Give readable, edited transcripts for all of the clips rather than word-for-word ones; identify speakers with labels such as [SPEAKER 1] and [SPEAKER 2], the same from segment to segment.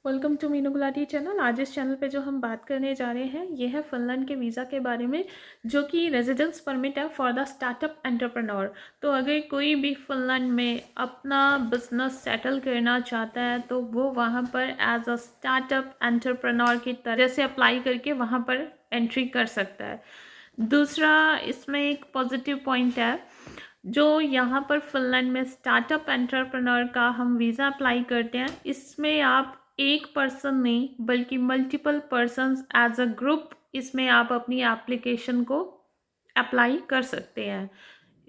[SPEAKER 1] Welcome to Meenu Gulati channel. आज इस channel पे जो हम बात करने जा रहे हैं ये है फिनलैंड के वीज़ा के बारे में, जो कि रेजिडेंस परमिट है फॉर द स्टार्टअप एंटरप्रेन्योर। तो अगर कोई भी फिनलैंड में अपना बिजनेस सेटल करना चाहता है तो वो वहाँ पर एज अ स्टार्टअप एंटरप्रेन्योर की तरह से अप्लाई करके वहाँ पर एंट्री कर सकता है। दूसरा इसमें एक पॉजिटिव पॉइंट है, जो यहाँ पर फिनलैंड में स्टार्टअप एंटरप्रेन्योर का हम वीज़ा अप्लाई करते हैं, इसमें आप एक पर्सन नहीं बल्कि multiple persons as a group इसमें आप अपनी एप्लीकेशन को अप्लाई कर सकते हैं।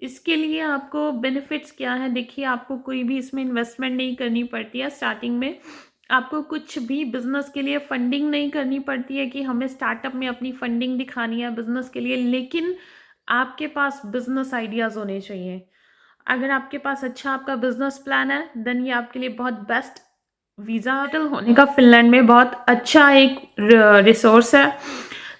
[SPEAKER 1] इसके लिए आपको बेनिफिट्स क्या है, देखिए आपको कोई भी इसमें इन्वेस्टमेंट नहीं करनी पड़ती है। स्टार्टिंग में आपको कुछ भी बिजनेस के लिए फंडिंग नहीं करनी पड़ती है कि हमें स्टार्टअप में अपनी फंडिंग दिखानी है बिजनेस के लिए, लेकिन आपके पास बिजनेस आइडियाज़ होने चाहिए। अगर आपके पास अच्छा आपका बिजनेस प्लान है देन ये आपके लिए बहुत बेस्ट वीज़ा होने का फिनलैंड में बहुत अच्छा एक रिसोर्स है।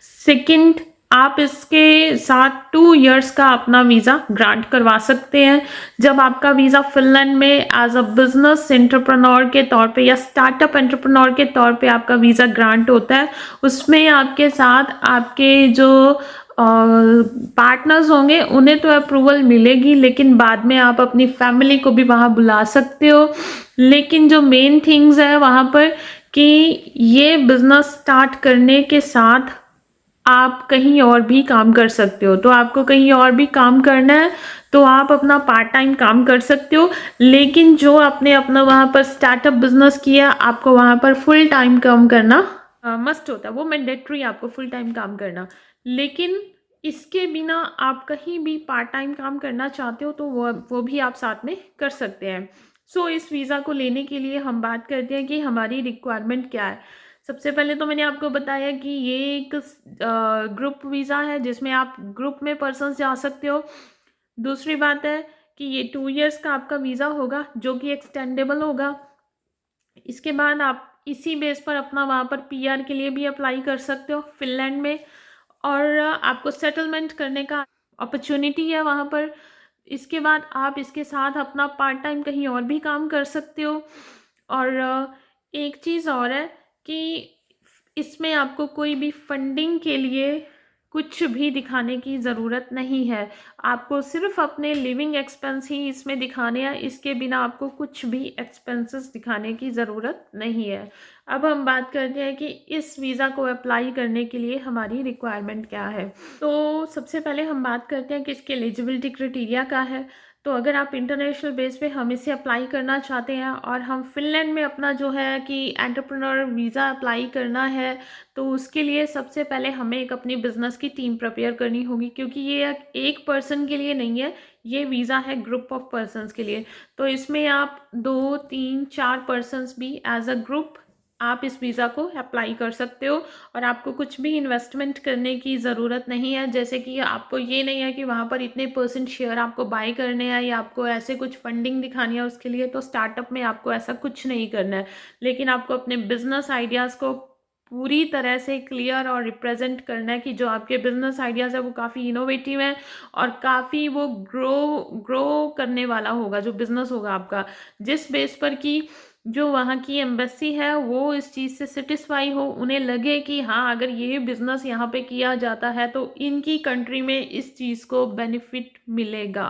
[SPEAKER 1] सेकंड, आप इसके साथ 2 इयर्स का अपना वीज़ा ग्रांट करवा सकते हैं। जब आपका वीज़ा फिनलैंड में एज अ बिजनेस एंटरप्रेन्योर के तौर पे या स्टार्टअप एंटरप्रेन्योर के तौर पे आपका वीज़ा ग्रांट होता है, उसमें आपके साथ आपके जो पार्टनर्स होंगे उन्हें तो अप्रूवल मिलेगी, लेकिन बाद में आप अपनी फैमिली को भी वहाँ बुला सकते हो। लेकिन जो मेन थिंग्स है वहाँ पर कि ये बिजनेस स्टार्ट करने के साथ आप कहीं और भी काम कर सकते हो। तो आपको कहीं और भी काम करना है तो आप अपना पार्ट टाइम काम कर सकते हो, लेकिन जो आपने अपना वहाँ पर स्टार्टअप बिजनेस किया आपको वहाँ पर फुल टाइम काम करना मस्ट होता है, वो मैंडेटरी आपको फुल टाइम काम करना। लेकिन इसके बिना आप कहीं भी पार्ट टाइम काम करना चाहते हो तो वो भी आप साथ में कर सकते हैं। सो इस वीज़ा को लेने के लिए हम बात करते हैं कि हमारी रिक्वायरमेंट क्या है। सबसे पहले तो मैंने आपको बताया कि ये एक ग्रुप वीज़ा है जिसमें आप ग्रुप में पर्सन्स जा सकते हो। दूसरी बात है कि ये 2 इयर्स का आपका वीज़ा होगा जो कि एक्सटेंडेबल होगा। इसके बाद आप इसी बेस पर अपना वहाँ पर पीआर के लिए भी अप्लाई कर सकते हो फिनलैंड में, और आपको सेटलमेंट करने का अपॉर्चुनिटी है वहाँ पर। इसके बाद आप इसके साथ अपना पार्ट टाइम कहीं और भी काम कर सकते हो। और एक चीज़ और है कि इसमें आपको कोई भी फंडिंग के लिए कुछ भी दिखाने की ज़रूरत नहीं है। आपको सिर्फ अपने लिविंग एक्सपेंस ही इसमें दिखाने हैं, इसके बिना आपको कुछ भी एक्सपेंसेस दिखाने की ज़रूरत नहीं है। अब हम बात करते हैं कि इस वीज़ा को अप्लाई करने के लिए हमारी रिक्वायरमेंट क्या है। तो सबसे पहले हम बात करते हैं कि इसके एलिजिबिलिटी क्राइटेरिया क्या है। तो अगर आप इंटरनेशनल बेस पे हम इसे अप्लाई करना चाहते हैं और हम फिनलैंड में अपना जो है कि एंटरप्रेन्योर वीज़ा अप्लाई करना है, तो उसके लिए सबसे पहले हमें एक अपनी बिजनेस की टीम प्रिपेयर करनी होगी, क्योंकि ये एक पर्सन के लिए नहीं है, ये वीज़ा है ग्रुप ऑफ पर्सन्स के लिए। तो इसमें आप 2 3 4 पर्सन्स भी एज अ ग्रुप आप इस वीज़ा को अप्लाई कर सकते हो, और आपको कुछ भी इन्वेस्टमेंट करने की ज़रूरत नहीं है। जैसे कि आपको ये नहीं है कि वहाँ पर इतने % शेयर आपको बाय करने हैं या आपको ऐसे कुछ फंडिंग दिखानी है उसके लिए, तो स्टार्टअप में आपको ऐसा कुछ नहीं करना है। लेकिन आपको अपने बिजनेस आइडियाज़ को पूरी तरह से क्लियर और रिप्रेजेंट करना है कि जो आपके बिजनेस आइडियाज़ है वो काफ़ी इनोवेटिव है और काफ़ी वो ग्रो करने वाला होगा जो बिज़नेस होगा आपका, जिस बेस पर कि जो वहाँ की एम्बेसी है वो इस चीज़ से सेटिस्फाई हो, उन्हें लगे कि हाँ अगर ये बिज़नेस यहाँ पे किया जाता है तो इनकी कंट्री में इस चीज़ को बेनिफिट मिलेगा।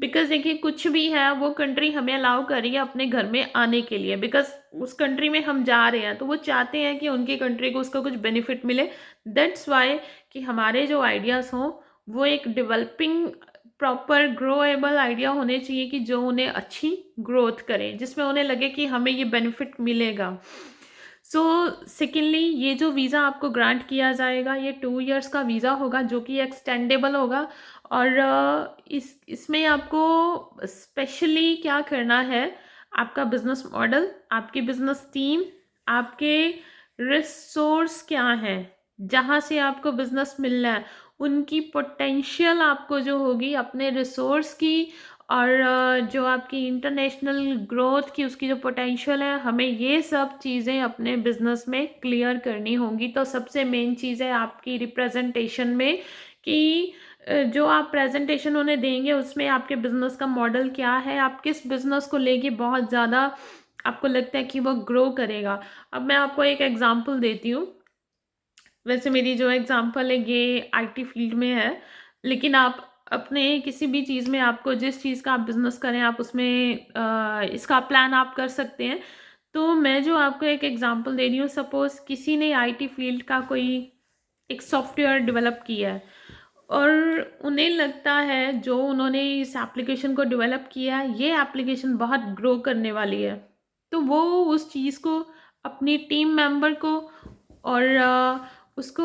[SPEAKER 1] बिकॉज देखिए कुछ भी है वो कंट्री हमें अलाउ कर रही है अपने घर में आने के लिए, बिकॉज उस कंट्री में हम जा रहे हैं तो वो चाहते हैं कि उनकी कंट्री को उसका कुछ बेनिफिट मिले। दैट्स वाई कि हमारे जो आइडियाज़ हों वो एक डेवलपिंग प्रॉपर ग्रोएबल आइडिया होने चाहिए कि जो उन्हें अच्छी ग्रोथ करे, जिसमें उन्हें लगे कि हमें ये बेनिफिट मिलेगा। सो सेकेंडली ये जो वीज़ा आपको ग्रांट किया जाएगा ये 2 इयर्स का वीज़ा होगा जो कि एक्सटेंडेबल होगा। और इसमें आपको स्पेशली क्या करना है, आपका बिजनेस मॉडल, आपकी बिजनेस टीम, आपके रिसोर्स क्या हैं जहाँ से आपको बिजनेस मिलना है, उनकी पोटेंशियल आपको जो होगी अपने रिसोर्स की, और जो आपकी इंटरनेशनल ग्रोथ की उसकी जो पोटेंशियल है, हमें ये सब चीज़ें अपने बिजनेस में क्लियर करनी होंगी। तो सबसे मेन चीज़ है आपकी रिप्रेजेंटेशन में कि जो आप प्रेजेंटेशन उन्हें देंगे उसमें आपके बिजनेस का मॉडल क्या है, आप किस बिजनेस को लेके बहुत ज़्यादा आपको लगता है कि वो ग्रो करेगा। अब मैं आपको एक एग्ज़ाम्पल देती हूँ। वैसे मेरी जो एग्ज़ाम्पल है ये आईटी फ़ील्ड में है, लेकिन आप अपने किसी भी चीज़ में, आपको जिस चीज़ का आप बिज़नेस करें, आप उसमें इसका प्लान आप कर सकते हैं। तो मैं जो आपको एक एग्ज़ाम्पल दे रही हूँ, सपोज़ किसी ने आईटी फ़ील्ड का कोई एक सॉफ्टवेयर डेवलप किया है और उन्हें लगता है जो उन्होंने इस एप्लीकेशन को डेवलप किया है, ये एप्लीकेशन बहुत ग्रो करने वाली है। तो वो उस चीज़ को अपनी टीम मेंबर को और उसको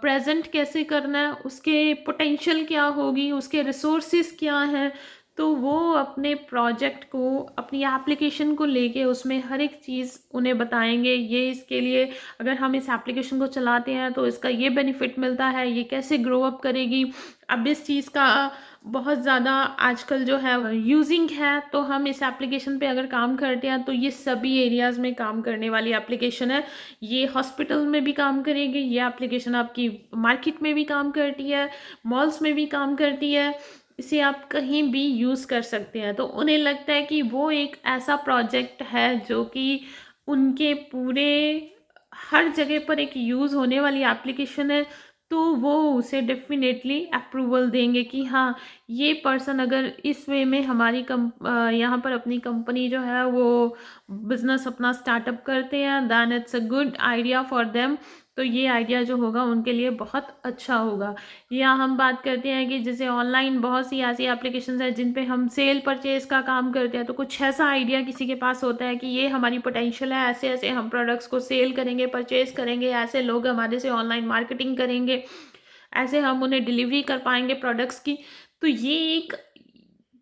[SPEAKER 1] प्रेजेंट कैसे करना है, उसके पोटेंशियल क्या होगी, उसके रिसोर्सेज क्या हैं, तो वो अपने प्रोजेक्ट को, अपनी एप्लीकेशन को लेके उसमें हर एक चीज़ उन्हें बताएंगे। ये इसके लिए, अगर हम इस एप्लीकेशन को चलाते हैं तो इसका ये बेनिफिट मिलता है, ये कैसे ग्रो अप करेगी। अब इस चीज़ का बहुत ज़्यादा आजकल जो है यूजिंग है, तो हम इस एप्लीकेशन पे अगर काम करते हैं तो ये सभी एरियाज़ में काम करने वाली एप्लीकेशन है। ये हॉस्पिटल में भी काम करेगी, ये एप्लीकेशन आपकी मार्केट में भी काम करती है, मॉल्स में भी काम करती है, इसे आप कहीं भी यूज़ कर सकते हैं। तो उन्हें लगता है कि वो एक ऐसा प्रोजेक्ट है जो कि उनके पूरे हर जगह पर एक यूज़ होने वाली एप्लीकेशन है, तो वो उसे डेफ़िनेटली अप्रूवल देंगे कि हाँ, ये पर्सन अगर इस वे में हमारी यहाँ पर अपनी कंपनी जो है वो बिज़नेस अपना स्टार्टअप करते हैं, then it's a good idea for them. तो ये आइडिया जो होगा उनके लिए बहुत अच्छा होगा। या हम बात करते हैं कि जैसे ऑनलाइन बहुत सी ऐसी एप्लीकेशंस हैं जिन पे हम सेल परचेज़ का काम करते हैं, तो कुछ ऐसा आइडिया किसी के पास होता है कि ये हमारी पोटेंशियल है, ऐसे-ऐसे हम प्रोडक्ट्स को सेल करेंगे, परचेज़ करेंगे, ऐसे लोग हमारे से ऑनलाइन मार्केटिंग करेंगे, ऐसे हम उन्हें डिलीवरी कर पाएँगे प्रोडक्ट्स की। तो ये एक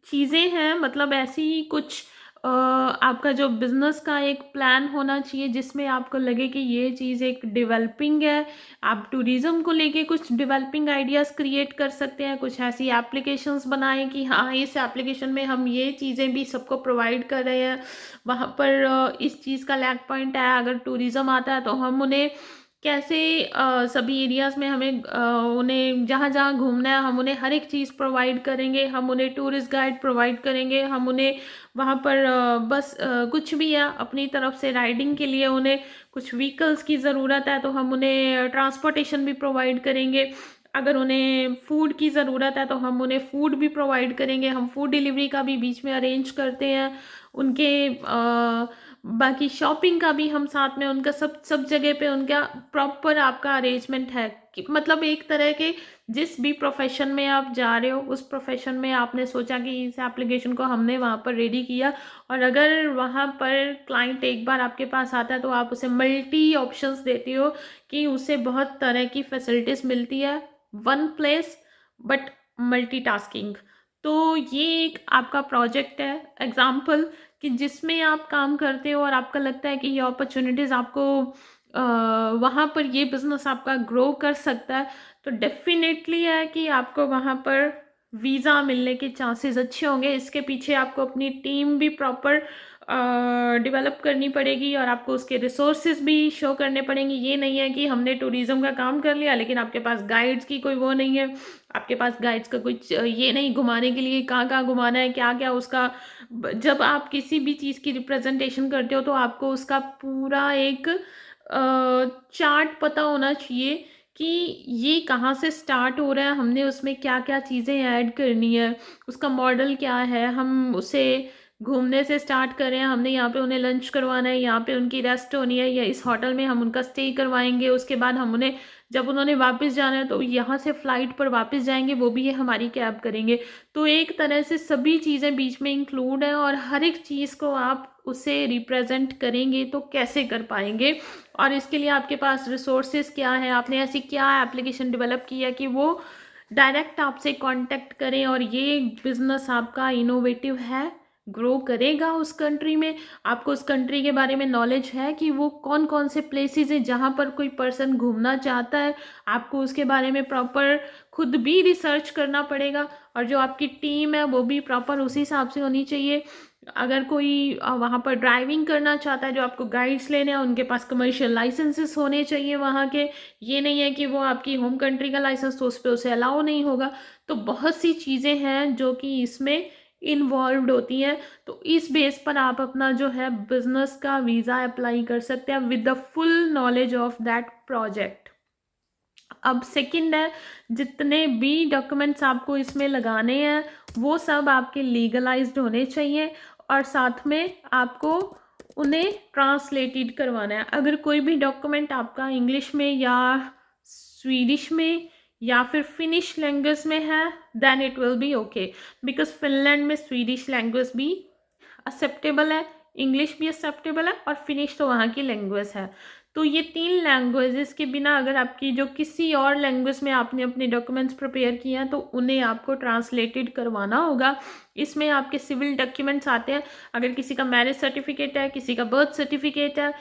[SPEAKER 1] चीज़ें हैं, मतलब ऐसी ही कुछ आपका जो बिज़नेस का एक प्लान होना चाहिए जिसमें आपको लगे कि ये चीज़ एक डेवलपिंग है। आप टूरिज़्म को लेके कुछ डेवलपिंग आइडियाज़ क्रिएट कर सकते हैं, कुछ ऐसी एप्लीकेशंस बनाएँ कि हाँ, इस एप्लीकेशन में हम ये चीज़ें भी सबको प्रोवाइड कर रहे हैं। वहाँ पर इस चीज़ का लैग पॉइंट है, अगर टूरिज़्म आता है तो हम उन्हें कैसे सभी एरियाज़ में हमें उन्हें जहाँ-जहाँ घूमना है हम उन्हें हर एक चीज़ प्रोवाइड करेंगे, हम उन्हें टूरिस्ट गाइड प्रोवाइड करेंगे, हम उन्हें वहाँ पर बस कुछ भी है अपनी तरफ से राइडिंग के लिए उन्हें कुछ व्हीकल्स की ज़रूरत है तो हम उन्हें ट्रांसपोर्टेशन भी प्रोवाइड करेंगे। अगर उन्हें फूड की ज़रूरत है तो हम उन्हें फूड भी प्रोवाइड करेंगे, हम फूड डिलीवरी का भी बीच में अरेंज करते हैं। उनके बाकी शॉपिंग का भी हम साथ में उनका सब सब जगह पे उनका प्रॉपर आपका अरेंजमेंट है कि मतलब एक तरह के जिस भी प्रोफेशन में आप जा रहे हो उस प्रोफेशन में आपने सोचा कि इस एप्लीकेशन को हमने वहाँ पर रेडी किया, और अगर वहाँ पर क्लाइंट एक बार आपके पास आता है तो आप उसे मल्टी ऑप्शंस देती हो कि उसे बहुत तरह की फैसिलिटीज़ मिलती है, वन प्लेस बट मल्टीटास्किंग। तो ये एक आपका प्रोजेक्ट है एग्जाम्पल कि जिसमें आप काम करते हो और आपका लगता है कि ये अपॉर्चुनिटीज़ आपको वहाँ पर ये बिज़नेस आपका ग्रो कर सकता है, तो डेफ़िनेटली है कि आपको वहाँ पर वीज़ा मिलने के चांसेस अच्छे होंगे। इसके पीछे आपको अपनी टीम भी प्रॉपर डेवलप करनी पड़ेगी और आपको उसके रिसोर्सेज भी शो करने पड़ेंगे। ये नहीं है कि हमने टूरिज़्म का काम कर लिया लेकिन आपके पास गाइड्स की कोई वो नहीं है, आपके पास गाइड्स का कुछ ये नहीं घुमाने के लिए कहाँ-कहाँ घुमाना है, क्या-क्या उसका जब आप किसी भी चीज़ की रिप्रेजेंटेशन करते हो तो आपको उसका पूरा एक चार्ट पता होना चाहिए कि ये कहाँ से स्टार्ट हो रहा है, हमने उसमें क्या-क्या चीज़ें ऐड करनी है, उसका मॉडल क्या है, हम उसे घूमने से स्टार्ट करें, हमने यहाँ पे उन्हें लंच करवाना है, यहाँ पे उनकी रेस्ट होनी है या इस होटल में हम उनका स्टे करवाएँगे, उसके बाद हम उन्हें जब उन्होंने वापस जाना है तो यहाँ से फ्लाइट पर वापस जाएँगे, वो भी ये हमारी कैब करेंगे। तो एक तरह से सभी चीज़ें बीच में इंक्लूड हैं और हर एक चीज़ को आप उसे रिप्रेजेंट करेंगे तो कैसे कर पाएँगे, और इसके लिए आपके पास रिसोर्सेज क्या है, आपने ऐसी क्या एप्लीकेशन डेवलप की है कि वो डायरेक्ट आपसे कांटेक्ट करें और ये बिज़नेस आपका इनोवेटिव है, ग्रो करेगा उस कंट्री में। आपको उस कंट्री के बारे में नॉलेज है कि वो कौन-कौन से प्लेसेस हैं जहाँ पर कोई पर्सन घूमना चाहता है, आपको उसके बारे में प्रॉपर खुद भी रिसर्च करना पड़ेगा और जो आपकी टीम है वो भी प्रॉपर उसी हिसाब से होनी चाहिए। अगर कोई वहाँ पर ड्राइविंग करना चाहता है, जो आपको गाइड्स लेने हैं उनके पास कमर्शियल लाइसेंसेस होने चाहिए वहाँ के, ये नहीं है कि वो आपकी होम कंट्री का लाइसेंस तो उस पे उसे अलाउ नहीं होगा। तो बहुत सी चीज़ें हैं जो कि इसमें इन्वॉल्व्ड होती हैं। तो इस बेस पर आप अपना जो है बिजनेस का वीज़ा अप्लाई कर सकते हैं with the full knowledge of that project. अब सेकंड है, जितने भी डॉक्यूमेंट्स आपको इसमें लगाने हैं वो सब आपके लीगलाइज्ड होने चाहिए और साथ में आपको उन्हें ट्रांसलेटेड करवाना है। अगर कोई भी डॉक्यूमेंट आपका इंग्लिश में या स्वीडिश में या फिर फिनिश लैंग्वेज में है then it will be okay, because Finland में स्वीडिश लैंग्वेज भी एक्सेप्टेबल है, इंग्लिश भी एक्सेप्टेबल है और फिनिश तो वहाँ की लैंग्वेज है। तो ये 3 लैंग्वेजेस के बिना अगर आपकी जो किसी और लैंग्वेज में आपने अपने डॉक्यूमेंट्स प्रिपेयर किए हैं तो उन्हें आपको ट्रांसलेटेड करवाना होगा। इसमें आपके सिविल डॉक्यूमेंट्स आते हैं, अगर किसी का मैरिज सर्टिफिकेट है, किसी का बर्थ सर्टिफिकेट है,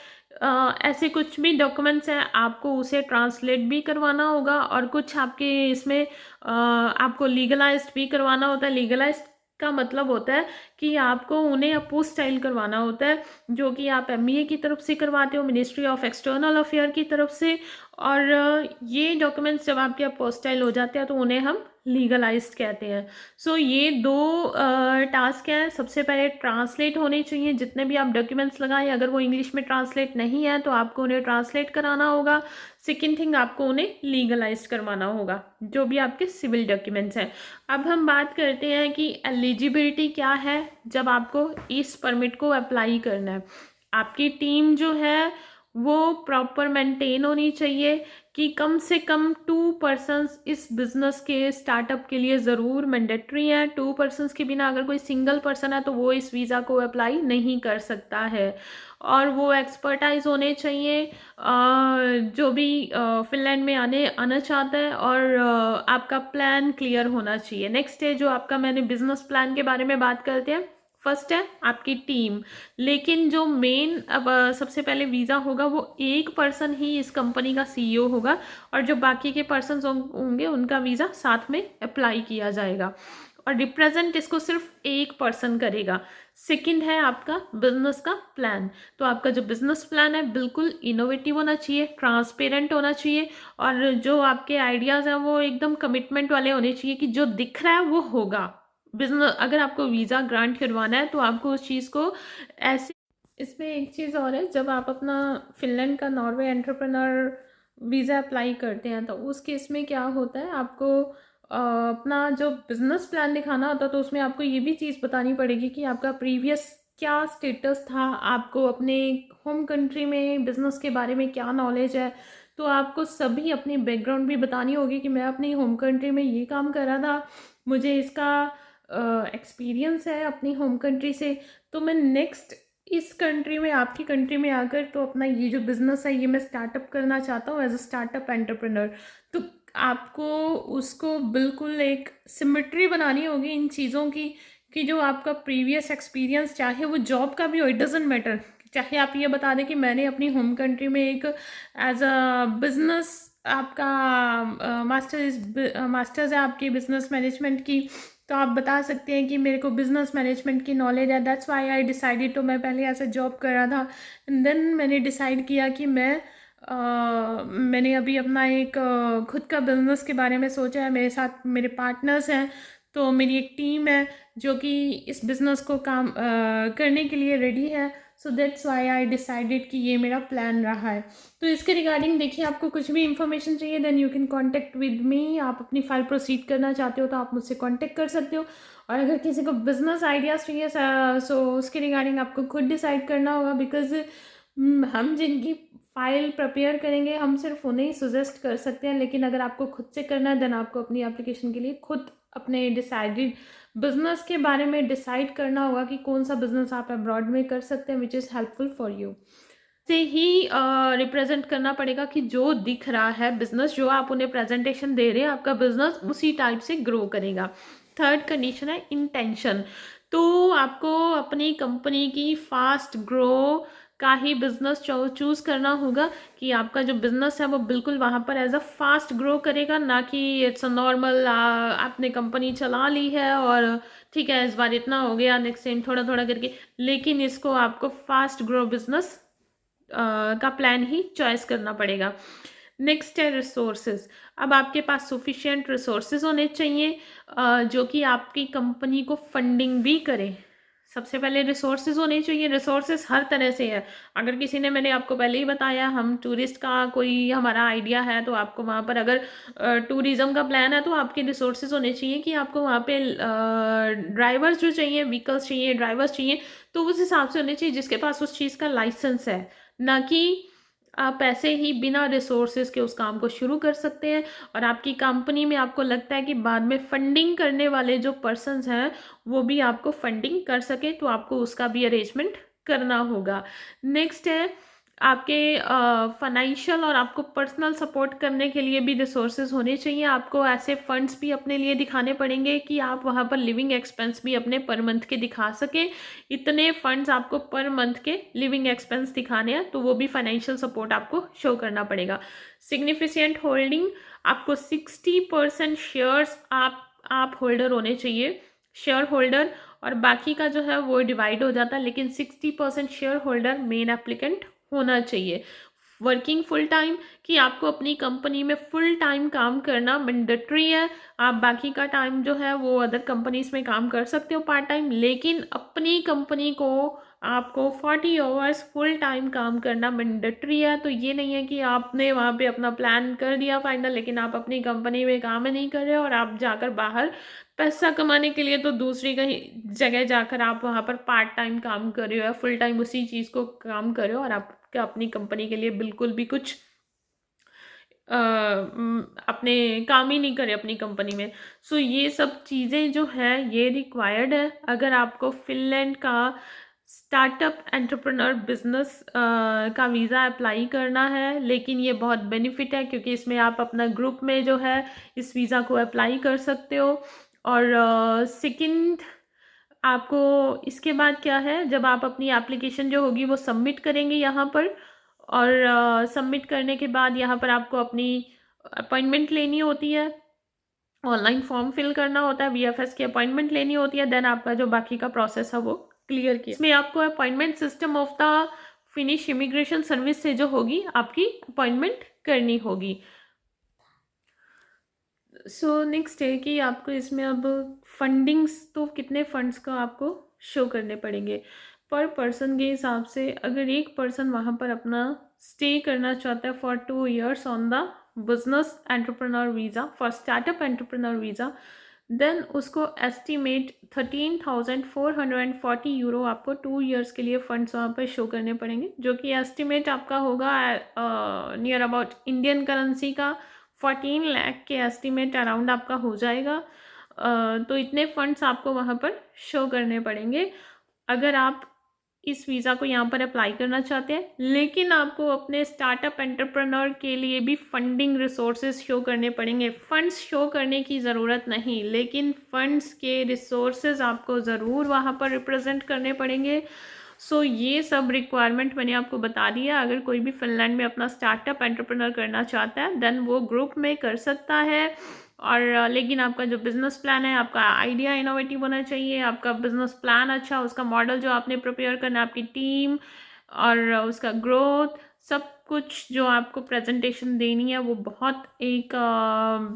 [SPEAKER 1] ऐसे कुछ भी डॉक्यूमेंट्स हैं आपको उसे ट्रांसलेट भी करवाना होगा और कुछ आपके इसमें आपको लीगलाइज्ड भी करवाना होता है। लीगलाइज्ड का मतलब होता है कि आपको उन्हें अपोस्टाइल करवाना होता है, जो कि आप एमबीए की तरफ से करवाते हो, मिनिस्ट्री ऑफ एक्सटर्नल अफेयर की तरफ से। और ये डॉक्यूमेंट्स जब आपके अपोस्टाइल हो जाते हैं तो उन्हें हम लीगलाइज्ड कहते हैं। सो ये 2 टास्क हैं। सबसे पहले ट्रांसलेट होने चाहिए, जितने भी आप डॉक्यूमेंट्स लगाएं अगर वो इंग्लिश में ट्रांसलेट नहीं है तो आपको उन्हें ट्रांसलेट कराना होगा। सेकेंड थिंग, आपको उन्हें लीगलाइज करवाना होगा जो भी आपके सिविल डॉक्यूमेंट्स हैं। अब हम बात करते हैं कि एलिजिबिलिटी क्या है जब आपको इस परमिट को अप्लाई करना है। आपकी टीम जो है वो प्रॉपर मेंटेन होनी चाहिए कि कम से कम 2 पर्सन्स इस बिजनेस के स्टार्टअप के लिए ज़रूर मैंडेटरी है। 2 पर्सन्स के बिना अगर कोई सिंगल पर्सन है तो वो इस वीज़ा को अप्लाई नहीं कर सकता है। और वो एक्सपर्टाइज होने चाहिए जो भी फिनलैंड में आना चाहता है, और आपका प्लान क्लियर होना चाहिए। नेक्स्ट है जो आपका, मैंने बिजनेस प्लान के बारे में बात करते हैं। फर्स्ट है आपकी टीम, लेकिन जो मेन अब सबसे पहले वीज़ा होगा वो एक पर्सन ही इस कंपनी का सीईओ होगा और जो बाकी के पर्सन होंगे उनका वीज़ा साथ में अप्लाई किया जाएगा और रिप्रेजेंट इसको सिर्फ एक पर्सन करेगा। सेकंड है आपका बिजनेस का प्लान। तो आपका जो बिजनेस प्लान है बिल्कुल इनोवेटिव होना चाहिए, ट्रांसपेरेंट होना चाहिए और जो आपके आइडियाज़ हैं वो एकदम कमिटमेंट वाले होने चाहिए कि जो दिख रहा है वो होगा। बिजनेस, अगर आपको वीज़ा ग्रांट करवाना है तो आपको उस चीज़ को ऐसे। इसमें एक चीज़ और है, जब आप अपना फिनलैंड का नॉर्वे एंटरप्रेन्योर वीज़ा अप्लाई करते हैं तो उस केस में क्या होता है, आपको अपना जो बिजनेस प्लान दिखाना होता है तो उसमें आपको ये भी चीज़ बतानी पड़ेगी कि आपका प्रीवियस क्या स्टेटस था, आपको अपने होम कंट्री में बिजनेस के बारे में क्या नॉलेज है। तो आपको सभी अपनी बैकग्राउंड भी बतानी होगी कि मैं अपनी होम कंट्री में ये काम कर रहा था, मुझे इसका एक्सपीरियंस है अपनी होम कंट्री से, तो मैं नेक्स्ट इस कंट्री में, आपकी कंट्री में आकर तो अपना ये जो बिज़नेस है ये मैं स्टार्टअप करना चाहता हूँ एज अ स्टार्टअप एंटरप्रेन्योर। तो आपको उसको बिल्कुल एक सिमेट्री बनानी होगी इन चीज़ों की कि जो आपका प्रीवियस एक्सपीरियंस, चाहे वो जॉब का भी हो, इट डजेंट मैटर, चाहे आप ये बता दें कि मैंने अपनी होम कंट्री में एक एज अ बिजनेस, आपका मास्टर्स है आपकी बिजनेस मैनेजमेंट की, तो आप बता सकते हैं कि मेरे को बिजनेस मैनेजमेंट की नॉलेज है, दैट्स व्हाई आई डिसाइडेड। तो मैं पहले ऐसे जॉब कर रहा था एंड देन मैंने डिसाइड किया कि मैंने अभी अपना एक खुद का बिजनेस के बारे में सोचा है, मेरे साथ मेरे पार्टनर्स हैं, तो मेरी एक टीम है जो कि इस बिज़नेस को काम करने के लिए रेडी है। So that's why I decided कि ये मेरा प्लान रहा है। तो इसके रिगार्डिंग देखिए, आपको कुछ भी इंफॉर्मेशन चाहिए then you can contact with me. आप अपनी फाइल प्रोसीड करना चाहते हो तो आप मुझसे कांटेक्ट कर सकते हो, और अगर किसी को बिजनेस आइडियाज़ चाहिए सो उसके रिगार्डिंग आपको खुद डिसाइड करना होगा, बिकॉज हम जिनकी फाइल प्रिपेयर करेंगे हम सिर्फ उन्हें ही सजेस्ट कर सकते हैं, लेकिन अगर आपको खुद से करना है देन आपको अपनी एप्लीकेशन के लिए खुद अपने डिसाइडेड बिजनेस के बारे में डिसाइड करना होगा कि कौन सा बिजनेस आप अब्रॉड में कर सकते हैं which is helpful for you. से ही रिप्रेजेंट करना पड़ेगा कि जो दिख रहा है बिजनेस, जो आप उन्हें प्रेजेंटेशन दे रहे हैं, आपका बिजनेस उसी टाइप से ग्रो करेगा। थर्ड कंडीशन है इंटेंशन। तो आपको अपनी कंपनी की फास्ट ग्रो का ही बिजनेस चूज़ करना होगा कि आपका जो बिजनेस है वो बिल्कुल वहाँ पर एज अ फास्ट ग्रो करेगा, ना कि इट्स अ नॉर्मल आपने कंपनी चला ली है और ठीक है इस बार इतना हो गया नेक्स्ट टाइम थोड़ा थोड़ा करके, लेकिन इसको आपको फास्ट ग्रो बिजनेस का प्लान ही चॉइस करना पड़ेगा। नेक्स्ट है रिसोर्सेज। अब आपके पास सफिशिएंट रिसोर्सेज होने चाहिए जो कि आपकी कंपनी को फंडिंग भी करे। सबसे पहले रिसोर्सेज होने चाहिए। रिसोर्सेज हर तरह से है। अगर किसी ने, मैंने आपको पहले ही बताया, हम टूरिस्ट का कोई हमारा आइडिया है तो आपको वहाँ पर, अगर टूरिज्म का प्लान है तो आपके रिसोर्सेज होने चाहिए कि आपको वहाँ पे ड्राइवर्स जो चाहिए, व्हीकल्स चाहिए, ड्राइवर्स चाहिए, तो उस हिसाब से होने चाहिए जिसके पास उस चीज़ का लाइसेंस है। ना कि आप ऐसे ही बिना रिसोर्सेज के उस काम को शुरू कर सकते हैं। और आपकी कंपनी में आपको लगता है कि बाद में फंडिंग करने वाले जो पर्सन्स हैं वो भी आपको फंडिंग कर सके, तो आपको उसका भी अरेंजमेंट करना होगा। नेक्स्ट है आपके फाइनेंशियल और आपको पर्सनल सपोर्ट करने के लिए भी रिसोर्सेज होने चाहिए। आपको ऐसे फंड्स भी अपने लिए दिखाने पड़ेंगे कि आप वहाँ पर लिविंग एक्सपेंस भी अपने पर मंथ के दिखा सके। इतने फंड्स आपको पर मंथ के लिविंग एक्सपेंस दिखाने हैं, तो वो भी फाइनेंशियल सपोर्ट आपको शो करना पड़ेगा। सिग्निफिकेंट होल्डिंग, आपको 60% शेयर्स आप होल्डर होने चाहिए, शेयर होल्डर, और बाकी का जो है वो डिवाइड हो जाता है, लेकिन 60% शेयर होल्डर मेन एप्लीकेंट होना चाहिए। वर्किंग फुल टाइम, कि आपको अपनी कंपनी में फुल टाइम काम करना मैंडेटरी है। आप बाकी का टाइम जो है वो अदर कंपनीज में काम कर सकते हो पार्ट टाइम, लेकिन अपनी कंपनी को आपको 40 आवर्स फुल टाइम काम करना मैंडेटरी है। तो ये नहीं है कि आपने वहाँ पे अपना प्लान कर दिया फाइनल, लेकिन आप अपनी कंपनी में काम नहीं कर रहे हो और आप जाकर बाहर पैसा कमाने के लिए तो दूसरी कहीं जगह जाकर आप वहाँ पर पार्ट टाइम काम कर रहे हो या फुल टाइम उसी चीज़ को काम कर रहे हो, और आपका अपनी कंपनी के लिए बिल्कुल भी कुछ अपने काम ही नहीं करे अपनी कंपनी में। सो ये सब चीज़ें जो है ये रिक्वायर्ड है अगर आपको फिनलैंड का स्टार्टअप एंटरप्रेन्योर बिजनेस का वीज़ा अप्लाई करना है। लेकिन ये बहुत बेनिफिट है क्योंकि इसमें आप अपना ग्रुप में जो है इस वीज़ा को अप्लाई कर सकते हो। और सेकंड, आपको इसके बाद क्या है, जब आप अपनी एप्लीकेशन जो होगी वो सबमिट करेंगे यहाँ पर, और सबमिट करने के बाद यहाँ पर आपको अपनी अपॉइंटमेंट लेनी होती है, ऑनलाइन फॉर्म फिल करना होता है, वीएफएस की अपॉइंटमेंट लेनी होती है, देन आपका जो बाकी का प्रोसेस है वो क्लियर किया। इसमें आपको appointment system of the finish immigration service से जो होगी आपकी अपॉइंटमेंट करनी होगी। सो नेक्स्ट है कि आपको इसमें अब फंडिंग्स, तो कितने फंड्स का आपको शो करने पड़ेंगे पर पर्सन के हिसाब से। अगर एक पर्सन वहाँ पर अपना स्टे करना चाहता है for 2 years on the business entrepreneur visa, for startup entrepreneur visa, then उसको एस्टिमेट 13,440 यूरो आपको 2 years के लिए फंड्स वहाँ पर शो करने पड़ेंगे, जो कि एस्टिमेट आपका होगा नियर अबाउट इंडियन करेंसी का 14 लाख के एस्टिमेट अराउंड आपका हो जाएगा। तो इतने फंड्स आपको वहाँ पर शो करने पड़ेंगे अगर आप इस वीज़ा को यहाँ पर अप्लाई करना चाहते हैं। लेकिन आपको अपने स्टार्टअप एंटरप्रेन्योर के लिए भी फंडिंग रिसोर्सेज शो करने पड़ेंगे। फंड्स शो करने की ज़रूरत नहीं, लेकिन फंड्स के रिसोर्सेज आपको ज़रूर वहाँ पर रिप्रेजेंट करने पड़ेंगे। सो ये सब रिक्वायरमेंट मैंने आपको बता दिया। अगर कोई भी फिनलैंड में अपना स्टार्टअप एंटरप्रेन्योर करना चाहता है देन वो ग्रुप में कर सकता है। और लेकिन आपका जो बिज़नेस प्लान है, आपका आइडिया इनोवेटिव होना चाहिए, आपका बिज़नेस प्लान अच्छा, उसका मॉडल जो आपने प्रिपेयर करना, आपकी टीम और उसका ग्रोथ, सब कुछ जो आपको प्रेजेंटेशन देनी है वो बहुत एक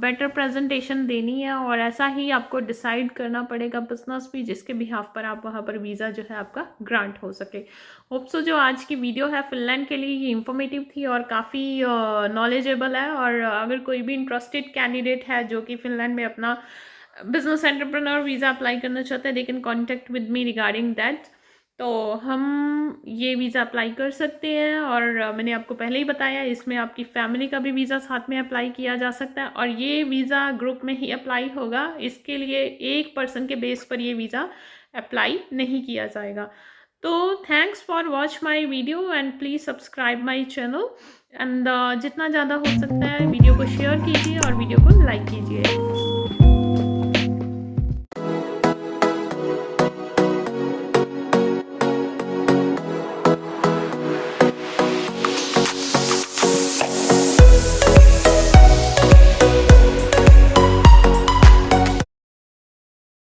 [SPEAKER 1] बेटर प्रेजेंटेशन देनी है। और ऐसा ही आपको डिसाइड करना पड़ेगा बिजनेस भी, जिसके बिहाफ पर आप वहाँ पर वीज़ा जो है आपका ग्रांट हो सके। होप सो जो आज की वीडियो है फिनलैंड के लिए ये इन्फॉर्मेटिव थी और काफ़ी नॉलेजेबल है। और अगर कोई भी इंटरेस्टेड कैंडिडेट है जो कि फिनलैंड में अपना बिजनेस एंटरप्रेन्योर वीज़ा अप्लाई करना चाहते हैं, they can contact with me regarding that. तो हम ये वीज़ा अप्लाई कर सकते हैं। और मैंने आपको पहले ही बताया इसमें आपकी फैमिली का भी वीज़ा साथ में अप्लाई किया जा सकता है। और ये वीज़ा ग्रुप में ही अप्लाई होगा, इसके लिए एक पर्सन के बेस पर ये वीज़ा अप्लाई नहीं किया जाएगा। तो thanks for watch my video and please subscribe my channel and जितना ज़्यादा हो सकता है वीडियो को शेयर कीजिए और वीडियो को लाइक कीजिए।